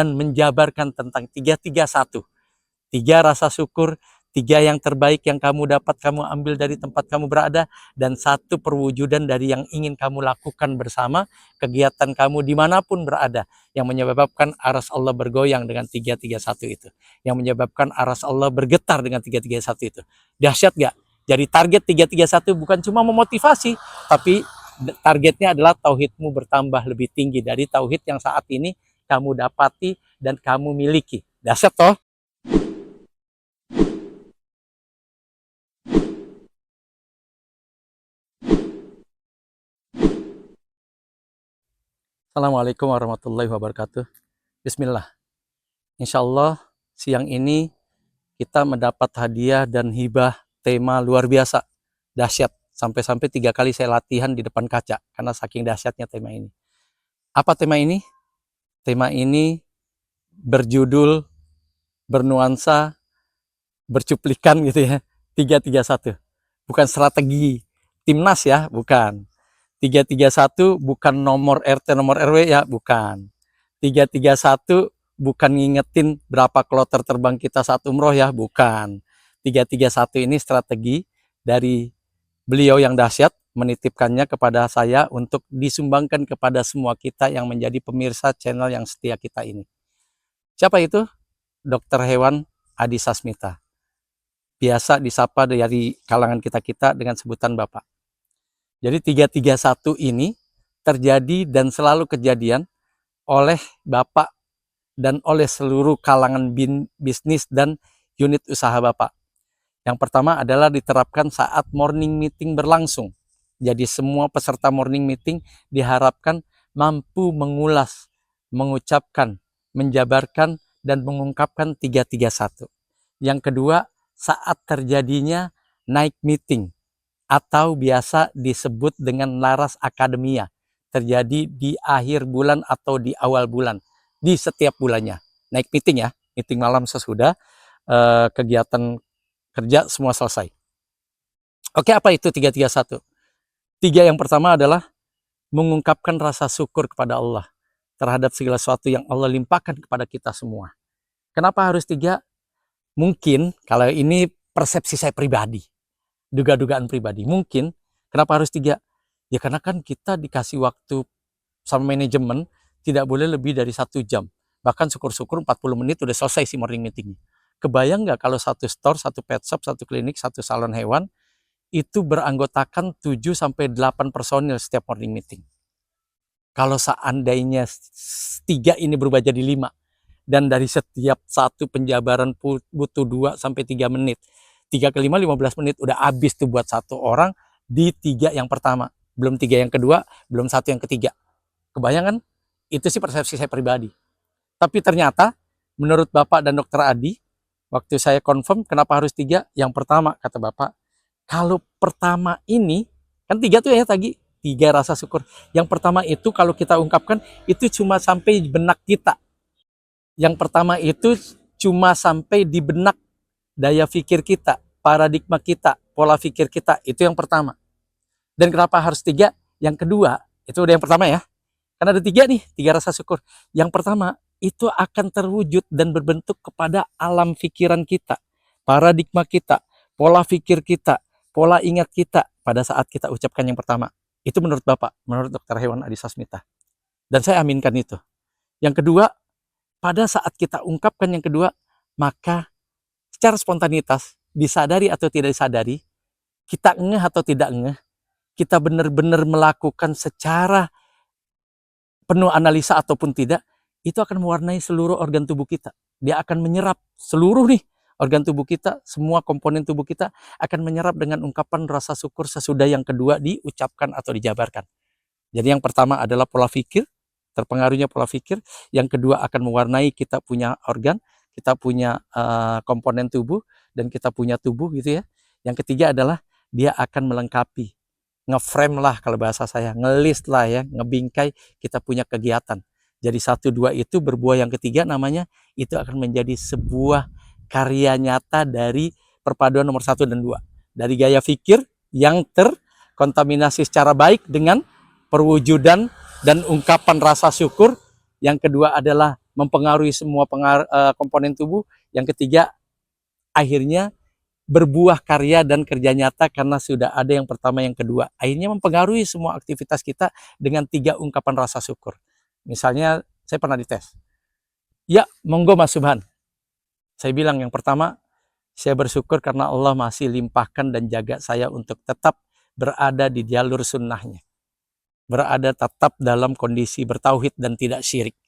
dan menjabarkan tentang 331. 3 rasa syukur, 3 yang terbaik yang kamu dapat kamu ambil dari tempat kamu berada, dan 1 perwujudan dari yang ingin kamu lakukan bersama kegiatan kamu dimanapun berada, yang menyebabkan aras Allah bergoyang dengan 331 itu, yang menyebabkan aras Allah bergetar dengan 331 itu. Dahsyat gak? Jadi target 331 bukan cuma memotivasi, tapi targetnya adalah tauhidmu bertambah lebih tinggi dari tauhid yang saat ini kamu dapati dan kamu miliki. Dahsyat toh? Assalamualaikum warahmatullahi wabarakatuh. Bismillah. Insya Allah siang ini kita mendapat hadiah dan hibah tema luar biasa, dahsyat. Sampai-sampai 3 kali saya latihan di depan kaca karena saking dahsyatnya tema ini. Apa tema ini? Tema ini berjudul, bernuansa, bercuplikan gitu ya, 331. Bukan strategi timnas ya, bukan. 331 bukan nomor RT, nomor RW ya, bukan. 331 bukan ngingetin berapa kloter terbang kita saat umroh ya, bukan. 331 ini strategi dari beliau yang dahsyat, menitipkannya kepada saya untuk disumbangkan kepada semua kita yang menjadi pemirsa channel yang setia kita ini. Siapa itu? Dokter Hewan Adi Sasmita. Biasa disapa dari kalangan kita-kita dengan sebutan Bapak. Jadi 331 ini terjadi dan selalu kejadian oleh Bapak dan oleh seluruh kalangan bisnis dan unit usaha Bapak. Yang pertama adalah diterapkan saat morning meeting berlangsung. Jadi semua peserta morning meeting diharapkan mampu mengulas, mengucapkan, menjabarkan, dan mengungkapkan 331. Yang kedua, saat terjadinya night meeting, atau biasa disebut dengan laras akademia, terjadi di akhir bulan atau di awal bulan, di setiap bulannya. Naik meeting ya, meeting malam sesudah kegiatan kerja semua selesai. Oke, apa itu 331? 3 yang pertama adalah mengungkapkan rasa syukur kepada Allah terhadap segala sesuatu yang Allah limpahkan kepada kita semua. Kenapa harus 3? Mungkin kalau ini persepsi saya pribadi, duga-dugaan pribadi. Mungkin kenapa harus 3? Ya karena kan kita dikasih waktu sama manajemen tidak boleh lebih dari 1 jam. Bahkan syukur-syukur 40 menit udah selesai si morning meeting. Kebayang nggak kalau 1 store, 1 pet shop, 1 klinik, 1 salon hewan itu beranggotakan 7-8 personil setiap morning meeting. Kalau seandainya 3 ini berubah jadi 5, dan dari setiap 1 penjabaran butuh 2-3 menit. 3 ke 5, 15 menit udah habis tuh buat 1 orang di 3 yang pertama. Belum 3 yang kedua, belum 1 yang ketiga. Kebayang kan? Itu sih persepsi saya pribadi. Tapi ternyata menurut Bapak dan Dokter Adi, waktu saya confirm kenapa harus 3? Yang pertama kata Bapak, kalau pertama ini, kan 3 tuh ya tadi, 3 rasa syukur. Yang pertama itu kalau kita ungkapkan, itu cuma sampai benak kita. Yang pertama itu cuma sampai di benak, daya pikir kita, paradigma kita, pola pikir kita, itu yang pertama. Dan kenapa harus 3? Yang kedua, itu udah yang pertama ya. Karena ada 3 nih, 3 rasa syukur. Yang pertama, itu akan terwujud dan berbentuk kepada alam pikiran kita, paradigma kita, pola pikir kita, pola ingat kita pada saat kita ucapkan yang pertama. Itu menurut Bapak, menurut Dokter Hewan Adi Sasmita. Dan saya aminkan itu. Yang kedua, pada saat kita ungkapkan yang kedua, maka secara spontanitas, disadari atau tidak disadari, kita ngeh atau tidak ngeh, kita benar-benar melakukan secara penuh analisa ataupun tidak, itu akan mewarnai seluruh organ tubuh kita. Dia akan menyerap seluruh nih organ tubuh kita, semua komponen tubuh kita akan menyerap dengan ungkapan rasa syukur sesudah yang kedua diucapkan atau dijabarkan. Jadi yang pertama adalah pola pikir, terpengaruhnya pola pikir. Yang kedua akan mewarnai kita punya organ, kita punya komponen tubuh, dan kita punya tubuh gitu ya. Yang ketiga adalah dia akan melengkapi, ngeframe lah kalau bahasa saya, ngelist lah ya, ngebingkai kita punya kegiatan. Jadi 1, 2 itu berbuah yang ketiga namanya, itu akan menjadi sebuah karya nyata dari perpaduan nomor 1 dan 2. Dari gaya pikir yang terkontaminasi secara baik dengan perwujudan dan ungkapan rasa syukur. Yang kedua adalah mempengaruhi semua komponen tubuh. Yang ketiga, akhirnya berbuah karya dan kerja nyata karena sudah ada yang pertama, yang kedua. Akhirnya mempengaruhi semua aktivitas kita dengan 3 ungkapan rasa syukur. Misalnya, saya pernah dites. Ya, monggo Mas Subhan. Saya bilang yang pertama, saya bersyukur karena Allah masih limpahkan dan jaga saya untuk tetap berada di jalur sunnahnya. Berada tetap dalam kondisi bertauhid dan tidak syirik.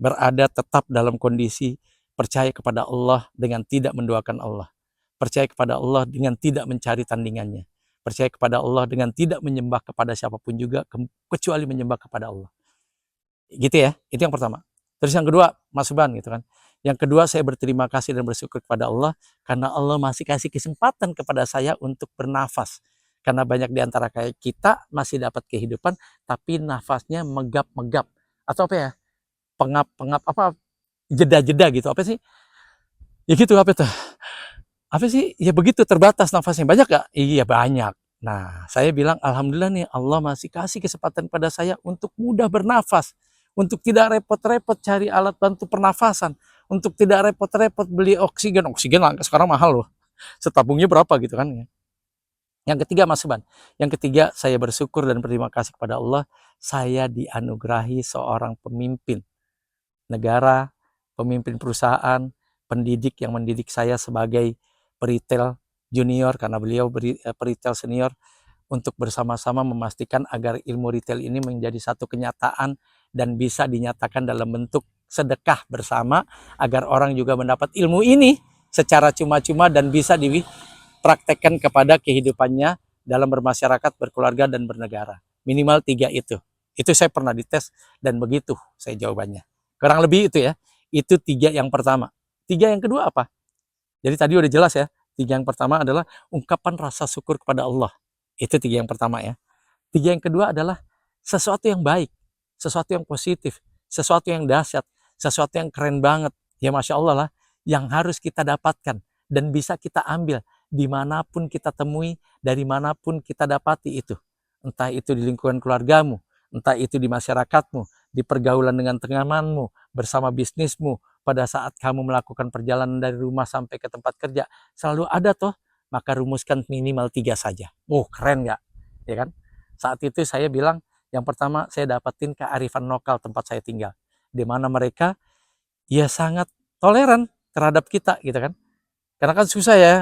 Berada tetap dalam kondisi percaya kepada Allah dengan tidak menduakan Allah. Percaya kepada Allah dengan tidak mencari tandingannya. Percaya kepada Allah dengan tidak menyembah kepada siapapun juga kecuali menyembah kepada Allah. Gitu ya, itu yang pertama. Terus yang kedua, Mas Subhan gitu kan. Yang kedua, saya berterima kasih dan bersyukur kepada Allah karena Allah masih kasih kesempatan kepada saya untuk bernafas. Karena banyak di antara kayak kita masih dapat kehidupan tapi nafasnya megap-megap. Atau apa ya? Pengap-pengap apa? Jeda-jeda gitu. Apa sih? Ya gitu, apa itu? Apa sih? Ya begitu, terbatas nafasnya. Banyak gak? Iya banyak. Nah, saya bilang alhamdulillah nih Allah masih kasih kesempatan pada saya untuk mudah bernafas. Untuk tidak repot-repot cari alat bantu pernafasan. Untuk tidak repot-repot beli oksigen. Oksigen sekarang mahal loh. Setabungnya berapa gitu kan. Yang ketiga Mas Subhan. Yang ketiga, saya bersyukur dan berterima kasih kepada Allah. Saya dianugerahi seorang pemimpin negara, pemimpin perusahaan, pendidik yang mendidik saya sebagai peritel junior karena beliau peritel senior, untuk bersama-sama memastikan agar ilmu retail ini menjadi satu kenyataan dan bisa dinyatakan dalam bentuk sedekah bersama agar orang juga mendapat ilmu ini secara cuma-cuma dan bisa dipraktekkan kepada kehidupannya dalam bermasyarakat, berkeluarga, dan bernegara. Minimal 3 itu. Itu saya pernah dites dan begitu saya jawabannya. Kurang lebih itu ya. Itu 3 yang pertama. 3 yang kedua apa? Jadi tadi udah jelas ya. 3 yang pertama adalah ungkapan rasa syukur kepada Allah. Itu 3 yang pertama ya. 3 yang kedua adalah sesuatu yang baik, sesuatu yang positif, sesuatu yang dahsyat, sesuatu yang keren banget. Ya Masya Allah lah, yang harus kita dapatkan dan bisa kita ambil dimanapun kita temui, dari manapun kita dapati itu. Entah itu di lingkungan keluargamu, entah itu di masyarakatmu, di pergaulan dengan temanmu, bersama bisnismu, pada saat kamu melakukan perjalanan dari rumah sampai ke tempat kerja, selalu ada toh. Maka rumuskan minimal 3 saja. Keren nggak? Ya kan? Saat itu saya bilang, yang pertama saya dapetin kearifan lokal tempat saya tinggal. Di mana mereka ya sangat toleran terhadap kita gitu kan. Karena kan susah ya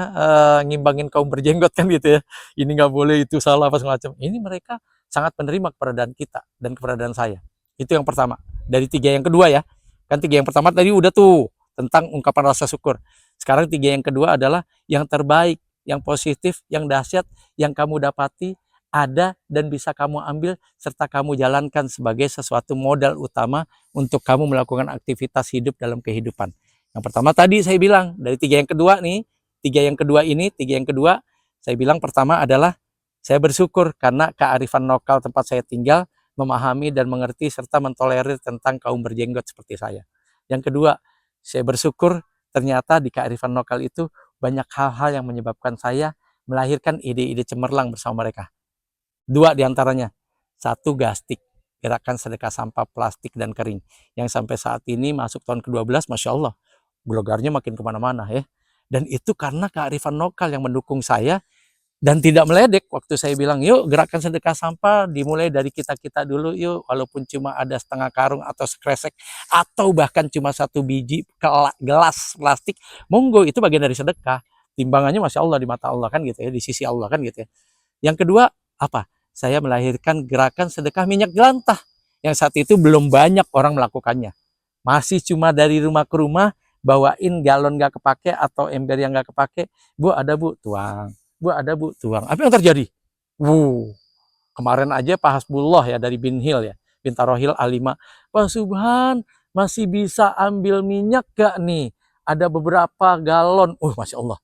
ngimbangin kaum berjenggot kan gitu ya. Ini nggak boleh, itu salah, apa segala macam. Ini mereka sangat menerima keberadaan kita dan keberadaan saya. Itu yang pertama. Dari 3 yang kedua ya. Kan 3 yang pertama tadi udah tuh tentang ungkapan rasa syukur. Sekarang 3 yang kedua adalah yang terbaik, yang positif, yang dahsyat, yang kamu dapati, ada dan bisa kamu ambil serta kamu jalankan sebagai sesuatu modal utama untuk kamu melakukan aktivitas hidup dalam kehidupan. Yang pertama tadi saya bilang, dari 3 yang kedua nih, 3 yang kedua ini, 3 yang kedua, saya bilang pertama adalah saya bersyukur karena kearifan lokal tempat saya tinggal memahami dan mengerti serta mentolerir tentang kaum berjenggot seperti saya. Yang kedua, saya bersyukur ternyata di kearifan lokal itu banyak hal-hal yang menyebabkan saya melahirkan ide-ide cemerlang bersama mereka. 2 diantaranya. 1, Gastik, gerakan sedekah sampah plastik dan kering, yang sampai saat ini masuk tahun ke-12, Masya Allah, gelogarnya makin kemana-mana ya. Dan itu karena kearifan lokal yang mendukung saya dan tidak meledek waktu saya bilang, yuk gerakan sedekah sampah dimulai dari kita-kita dulu yuk, walaupun cuma ada setengah karung atau sekresek atau bahkan cuma 1 biji gelas plastik, monggo, itu bagian dari sedekah. Timbangannya Masya Allah di mata Allah kan gitu ya, di sisi Allah kan gitu ya. Yang kedua apa? Saya melahirkan gerakan sedekah minyak jelantah yang saat itu belum banyak orang melakukannya. Masih cuma dari rumah ke rumah bawain galon gak kepake atau ember yang gak kepake, Bu ada Bu, tuang. Bu ada Bu, tuang. Apa yang terjadi? Kemarin aja Pak Hasbullah ya dari Bin Hil ya, Bintarohil A5. Pak Subhan, masih bisa ambil minyak gak nih? Ada beberapa galon. Masya Allah.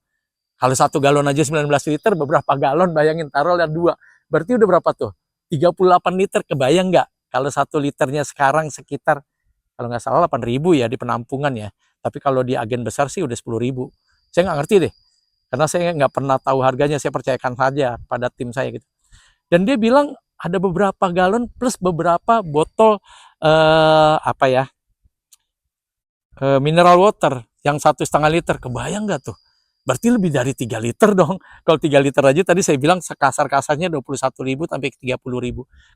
Kalau 1 galon aja 19 liter, beberapa galon, bayangin, taruh lihat 2. Berarti udah berapa tuh? 38 liter, kebayang nggak? Kalau 1 liternya sekarang sekitar, kalau nggak salah 8.000 ya di penampungan ya. Tapi kalau di agen besar sih udah 10.000. Saya nggak ngerti deh. Karena saya nggak pernah tahu harganya, saya percayakan saja pada tim saya gitu. Dan dia bilang ada beberapa galon plus beberapa botol mineral water yang 1,5 liter, kebayang nggak tuh? Berarti lebih dari 3 liter dong. Kalau 3 liter aja tadi saya bilang sekasar-kasarnya 21.000 sampai 30.000.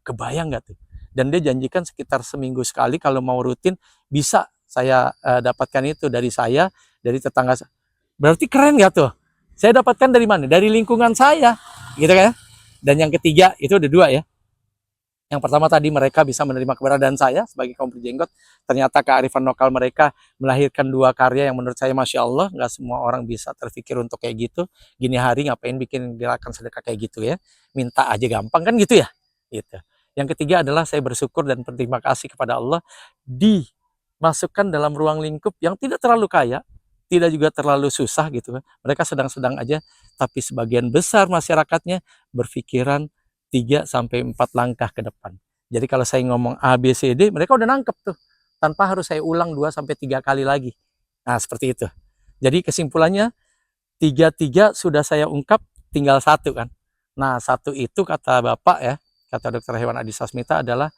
Kebayang nggak tuh? Dan dia janjikan sekitar seminggu sekali kalau mau rutin bisa saya dapatkan itu dari saya, dari tetangga. Berarti keren nggak tuh? Saya dapatkan dari mana? Dari lingkungan saya, gitu kan? Dan yang ketiga itu ada dua ya. Yang pertama tadi mereka bisa menerima keberadaan saya sebagai kaum berjenggot. Ternyata kearifan lokal mereka melahirkan dua karya yang menurut saya Masya Allah. Nggak semua orang bisa terpikir untuk kayak gitu. Gini hari ngapain bikin gerakan sedekah kayak gitu ya. Minta aja gampang kan gitu ya. Gitu. Yang ketiga adalah saya bersyukur dan berterima kasih kepada Allah. Dimasukkan dalam ruang lingkup yang tidak terlalu kaya. Tidak juga terlalu susah gitu kan. Mereka sedang-sedang aja. Tapi sebagian besar masyarakatnya berpikiran 3 sampai 4 langkah ke depan. Jadi kalau saya ngomong A, B, C, D, mereka udah nangkep tuh. Tanpa harus saya ulang 2 sampai 3 kali lagi. Nah, seperti itu. Jadi kesimpulannya, tiga sudah saya ungkap, tinggal satu kan. Nah, satu itu kata Bapak ya, kata Dr. Hewan Adi Sasmita adalah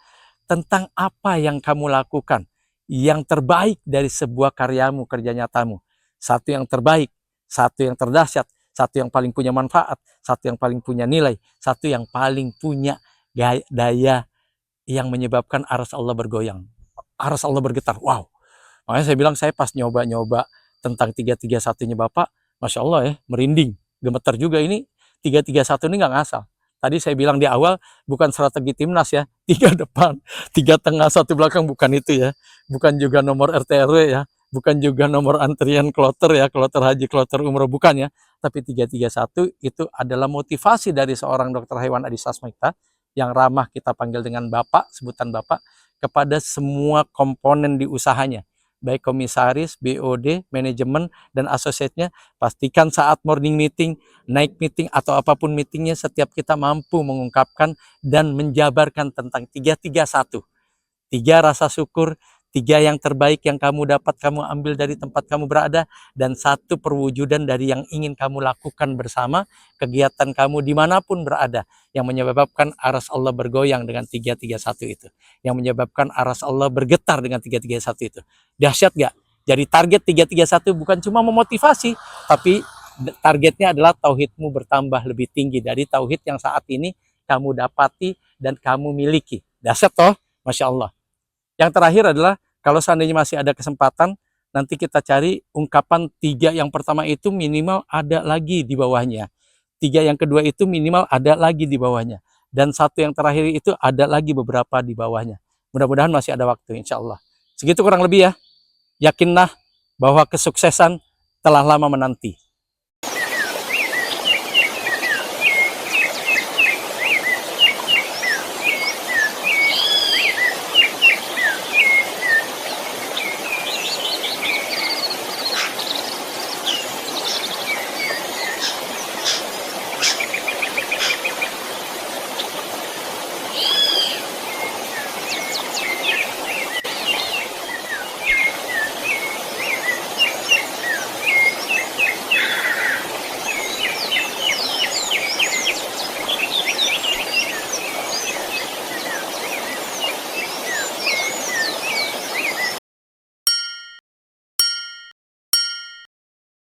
tentang apa yang kamu lakukan. Yang terbaik dari sebuah karyamu, kerja nyatamu. Satu yang terbaik, satu yang terdahsyat, satu yang paling punya manfaat, satu yang paling punya nilai, satu yang paling punya daya yang menyebabkan aras Allah bergoyang, aras Allah bergetar. Wow, makanya saya bilang saya pas nyoba-nyoba tentang 331-nya Bapak, Masya Allah ya, merinding, gemeter juga ini. 331 ini nggak ngasal. Tadi saya bilang di awal, bukan strategi timnas ya, 3 depan, 3 tengah, 1 belakang, bukan itu ya. Bukan juga nomor RT RW ya, bukan juga nomor antrian kloter ya, kloter haji, kloter umroh, bukan ya. Tapi 331 itu adalah motivasi dari seorang Dr. Hewan Adi Sasmita yang ramah kita panggil dengan Bapak, sebutan Bapak, kepada semua komponen di usahanya. Baik komisaris, BOD, manajemen, dan asosiatnya, pastikan saat morning meeting, night meeting, atau apapun meetingnya, setiap kita mampu mengungkapkan dan menjabarkan tentang 331. 3 rasa syukur, 3 yang terbaik yang kamu dapat kamu ambil dari tempat kamu berada, dan 1 perwujudan dari yang ingin kamu lakukan bersama, kegiatan kamu dimanapun berada, yang menyebabkan aras Allah bergoyang dengan 331 itu, yang menyebabkan aras Allah bergetar dengan 331 itu. Dahsyat gak? Jadi target 331 bukan cuma memotivasi, tapi targetnya adalah tauhidmu bertambah lebih tinggi dari tauhid yang saat ini kamu dapati dan kamu miliki. Dahsyat toh? Masya Allah. Yang terakhir adalah kalau seandainya masih ada kesempatan, nanti kita cari ungkapan 3 yang pertama itu minimal ada lagi di bawahnya. 3 yang kedua itu minimal ada lagi di bawahnya. Dan 1 yang terakhir itu ada lagi beberapa di bawahnya. Mudah-mudahan masih ada waktu, insya Allah. Segitu kurang lebih ya. Yakinlah bahwa kesuksesan telah lama menanti.